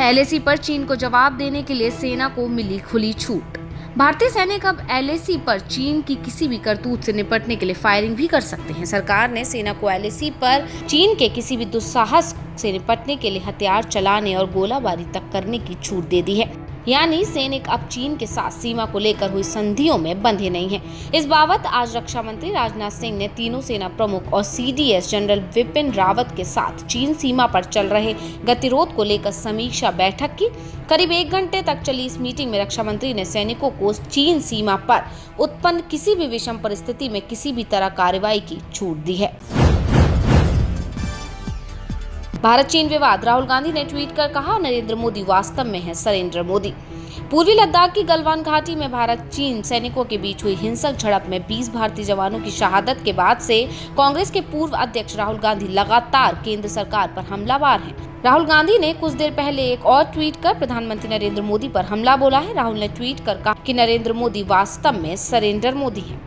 LAC पर चीन को जवाब देने के लिए सेना को मिली खुली छूट। भारतीय सैनिक अब एलएसी पर चीन की किसी भी करतूत से निपटने के लिए फायरिंग भी कर सकते हैं। सरकार ने सेना को एलएसी पर चीन के किसी भी दुस्साहस से निपटने के लिए हथियार चलाने और गोलाबारी तक करने की छूट दे दी है। यानी सैनिक अब चीन के साथ सीमा को लेकर हुई संधियों में बंधे नहीं हैं। इस बाबत आज रक्षा मंत्री राजनाथ सिंह ने तीनों सेना प्रमुख और सीडीएस जनरल विपिन रावत के साथ चीन सीमा पर चल रहे गतिरोध को लेकर समीक्षा बैठक की। करीब 1 घंटे तक चली इस मीटिंग में रक्षा मंत्री ने सैनिकों को चीन सीमा पर उत्पन्न किसी भी विषम परिस्थिति में किसी भी तरह कार्रवाई की छूट दी है। भारत चीन विवाद, राहुल गांधी ने ट्वीट कर कहा, नरेंद्र मोदी वास्तव में है सरेंद्र मोदी। पूर्वी लद्दाख की गलवान घाटी में भारत चीन सैनिकों के बीच हुई हिंसक झड़प में 20 भारतीय जवानों की शहादत के बाद से कांग्रेस के पूर्व अध्यक्ष राहुल गांधी लगातार केंद्र सरकार पर हमलावर हैं। राहुल गांधी ने कुछ देर पहले एक और ट्वीट कर प्रधानमंत्री नरेंद्र मोदी पर हमला बोला है। राहुल ने ट्वीट कर कहा कि नरेंद्र मोदी वास्तव में सरेंडर मोदी हैं।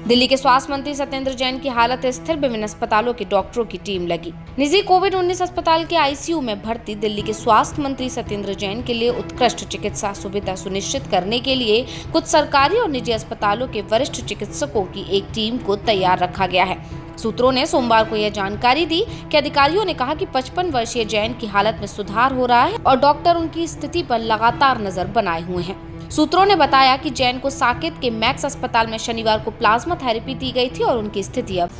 दिल्ली के स्वास्थ्य मंत्री सत्येंद्र जैन की हालत स्थिर, विभिन्न अस्पतालों के डॉक्टरों की टीम लगी। निजी कोविड-19 अस्पताल के आईसीयू में भर्ती दिल्ली के स्वास्थ्य मंत्री सत्येंद्र जैन के लिए उत्कृष्ट चिकित्सा सुविधा सुनिश्चित करने के लिए कुछ सरकारी और निजी अस्पतालों के वरिष्ठ चिकित्सकों की एक टीम को तैयार रखा गया है। सूत्रों ने सोमवार को यह जानकारी दी कि अधिकारियों ने कहा कि 55 वर्षीय जैन की हालत में सुधार हो रहा है और डॉक्टर उनकी स्थिति पर लगातार नजर बनाए हुए हैं। सूत्रों ने बताया कि जैन को साकेत के मैक्स अस्पताल में शनिवार को प्लाज्मा थेरेपी दी गई थी और उनकी स्थिति अब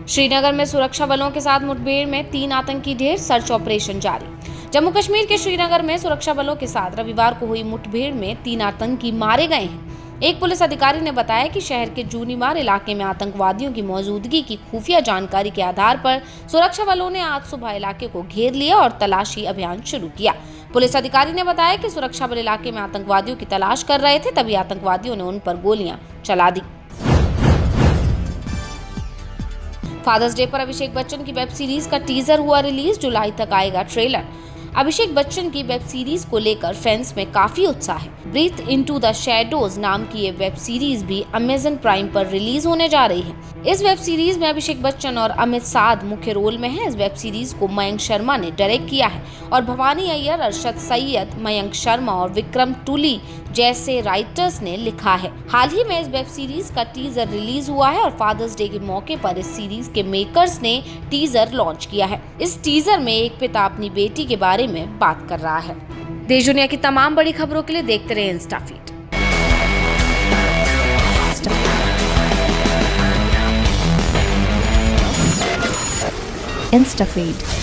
श्रीनगर में सुरक्षा बलों के साथ मुठभेड़ में 3 आतंकी ढेर, सर्च ऑपरेशन जारी। जम्मू कश्मीर के श्रीनगर में सुरक्षा बलों के साथ रविवार को हुई मुठभेड़ में 3 आतंकी मारे गए हैं। एक पुलिस अधिकारी ने बताया कि शहर के जूनीमार इलाके में आतंकवादियों की मौजूदगी की खुफिया जानकारी के आधार पर सुरक्षा बलों ने आज सुबह इलाके को घेर लिया और तलाशी अभियान शुरू किया। पुलिस अधिकारी ने बताया कि सुरक्षा बल इलाके में आतंकवादियों की तलाश कर रहे थे, तभी आतंकवादियों ने उन पर गोलियां चला दी। फादर्स डे पर अभिषेक बच्चन की वेब सीरीज का टीजर हुआ रिलीज, जुलाई तक आएगा ट्रेलर। अभिषेक बच्चन की वेब सीरीज को लेकर फैंस में काफी उत्साह है। ब्रीथ इनटू द शैडोज नाम की ये वेब सीरीज भी अमेज़न प्राइम पर रिलीज होने जा रही है। इस वेब सीरीज में अभिषेक बच्चन और अमित साध मुख्य रोल में हैं। इस वेब सीरीज को मयंक शर्मा ने डायरेक्ट किया है और भवानी अय्यर, अरशद सैयद, मयंक शर्मा और विक्रम टुली जैसे राइटर्स ने लिखा है। हाल ही में इस वेब सीरीज का टीजर रिलीज हुआ है और फादर्स डे के मौके पर इस सीरीज के मेकर्स ने टीजर लॉन्च किया है। इस टीजर में एक पिता अपनी बेटी के बारे में बात कर रहा है। देश दुनिया की तमाम बड़ी खबरों के लिए देखते रहे इंस्टाफीड। InstaFeed